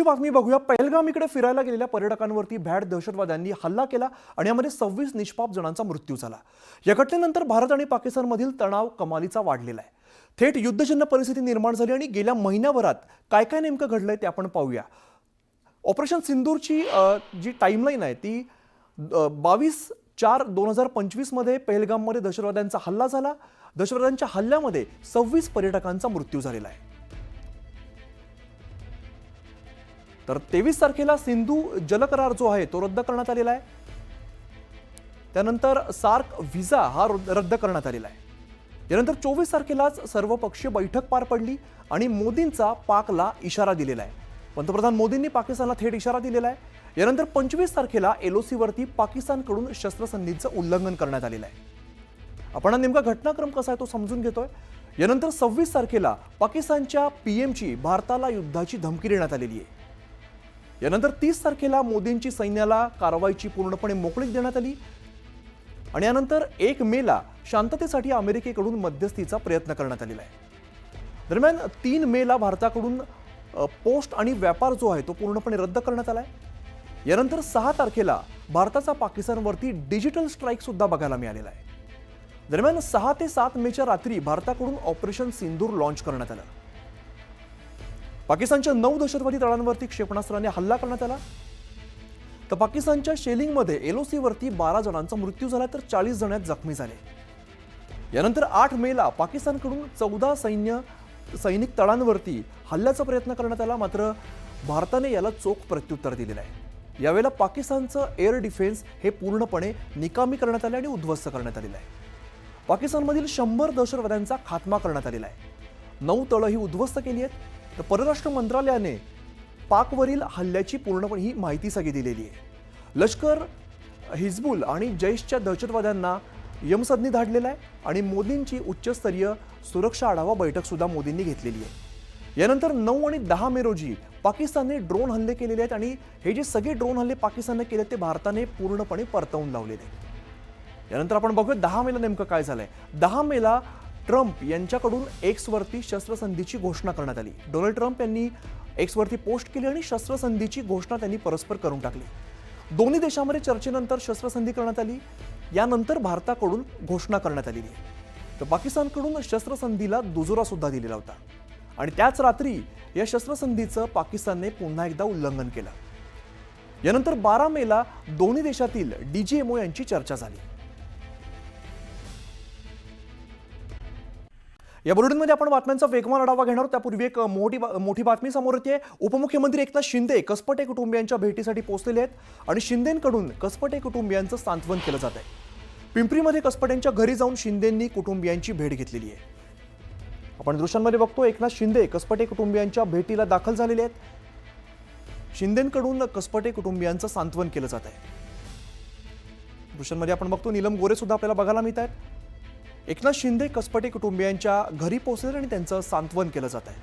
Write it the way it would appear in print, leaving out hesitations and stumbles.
बातमी बघूया। पहलगाम इकडे फिरायला गेलेल्या पर्यटकांवरती भ्याड दहशतवाद्यांनी हल्ला केला आणि यामध्ये 26 निष्पाप जणांचा मृत्यू झाला। या घटनेनंतर भारत आणि पाकिस्तानमधील तणाव कमालीचा वाढलेला आहे। थेट युद्धजन्य परिस्थिती निर्माण झाली आणि गेल्या महिन्याभरात काय काय नेमकं घडलंय ते आपण पाहूया। ऑपरेशन सिंदूरची जी टाइमलाईन आहे ती 22/4/2025 मध्ये पहलगाममध्ये दहशतवाद्यांचा हल्ला झाला। दहशतवाद्यांच्या हल्ल्यामध्ये 26 पर्यटकांचा मृत्यू झालेला आहे। तर 23 तारखेला सिंधू जल करार जो आहे तो रद्द करण्यात आलेला आहे। त्यानंतर सार्क व्हिसा हा रद्द करण्यात आलेला आहे। यानंतर 24 तारखेलाच सर्वपक्षीय बैठक पार पडली आणि मोदींचा पाकला इशारा दिलेला आहे। पंतप्रधान मोदींनी पाकिस्तानला थेट इशारा दिलेला आहे। यानंतर 25 तारखेला LOC वरती पाकिस्तानकडून शस्त्रसंधीचं उल्लंघन करण्यात आलेलं आहे। आपण नेमका घटनाक्रम कसा आहे तो समजून घेतोय। यानंतर 26 तारखेला पाकिस्तानच्या पीएमची भारताला युद्धाची धमकी देण्यात आलेली आहे। यानंतर 30 तारखेला मोदींची सैन्याला कारवाईची पूर्णपणे मोकळीक देण्यात आली आणि यानंतर 1 मेला शांततेसाठी अमेरिकेकडून मध्यस्थीचा प्रयत्न करण्यात आलेला आहे। दरम्यान 3 मेला भारताकडून पोस्ट आणि व्यापार जो आहे तो पूर्णपणे रद्द करण्यात आला आहे। यानंतर 6 तारखेला भारताचा पाकिस्तानवरती डिजिटल स्ट्राईक सुद्धा बघायला मिळालेला आहे। दरम्यान 6 ते 7 मेच्या रात्री भारताकडून ऑपरेशन सिंदूर लॉन्च करण्यात आलं। पाकिस्तानच्या 9 दहशतवादी तळांवरती क्षेपणास्त्राने हल्ला करण्यात आला। तर पाकिस्तानच्या शेलिंगमध्ये LOC वरती 12 जणांचा मृत्यू झाला तर 40 जण जखमी झाले। यानंतर 8 मेला पाकिस्तानकडून 14 सैनिक तळांवरती हल्ल्याचा प्रयत्न करण्यात आला, मात्र भारताने याला चोख प्रत्युत्तर दिलेलं आहे। यावेळेला पाकिस्तानचं एअर डिफेन्स हे पूर्णपणे निकामी करण्यात आले आणि उद्ध्वस्त करण्यात आलेलं आहे। पाकिस्तानमधील 100 दहशतवाद्यांचा खात्मा करण्यात आलेला आहे। 9 तळं ही उद्ध्वस्त केली आहेत। तर परराष्ट्र मंत्रालयाने पाकवरील हल्ल्याची पूर्णपणे ही माहिती सगळी दिलेली आहे। लष्कर, हिजबुल आणि जैशच्या दहशतवाद्यांना यमसदनी धाडलेला आहे आणि मोदींची उच्चस्तरीय सुरक्षा आढावा बैठक सुद्धा मोदींनी घेतलेली आहे। यानंतर 9 आणि 10 मे रोजी पाकिस्तानने ड्रोन हल्ले केलेले आहेत आणि हे जे सगळे ड्रोन हल्ले पाकिस्तानने केले ते भारताने पूर्णपणे परतवून लावलेले आहेत। यानंतर आपण बघूया 10 मेला नेमकं काय झालंय। 10 मेला ट्रम्प यांच्याकडून एक्स वरती शस्त्रसंधीची घोषणा करण्यात आली। डोनाल्ड ट्रम्प यांनी एक्स वरती पोस्ट केली आणि शस्त्रसंधीची घोषणा त्यांनी परस्पर करून टाकली। दोन्ही देशांमध्ये चर्चेनंतर शस्त्रसंधी करण्यात आली। यानंतर भारताकडून घोषणा करण्यात आलेली आहे। तर पाकिस्तानकडून शस्त्रसंधीला दुजोरा सुद्धा दिलेला होता आणि त्याच रात्री या शस्त्रसंधीचं पाकिस्तानने पुन्हा एकदा उल्लंघन केलं। यानंतर 12 मेला दोन्ही देशातील DGMO यांची चर्चा झाली। या बुलेटिनमध्ये आपण बातम्यांचा वेगवान आढावा घेणार आहोत। त्यापूर्वी एक मोठी बातमी समोर येते। उपमुख्यमंत्री एकनाथ शिंदे कसपटे कुटुंबियांच्या भेटीसाठी पोहोचलेले आहेत आणि शिंदेंकडून कसपटे कुटुंबियांचं सांत्वन केलं जात आहे। पिंपरीमध्ये कसपटेंच्या घरी जाऊन शिंदेंनी कुटुंबियांची भेट घेतलेली आहे। आपण दृश्यांमध्ये बघतो एकनाथ शिंदे कसपटे कुटुंबियांच्या भेटीला दाखल झालेले आहेत। शिंदेंकडून कसपटे कुटुंबियांचं सांत्वन केलं जात आहे। दृश्यांमध्ये आपण बघतो नीलम गोरे सुद्धा आपल्याला बघायला मिळत आहेत। एकनाथ शिंदे कसपटे कुटुंबियांच्या घरी पोहोचले आणि त्यांचं सांत्वन केलं जात आहे।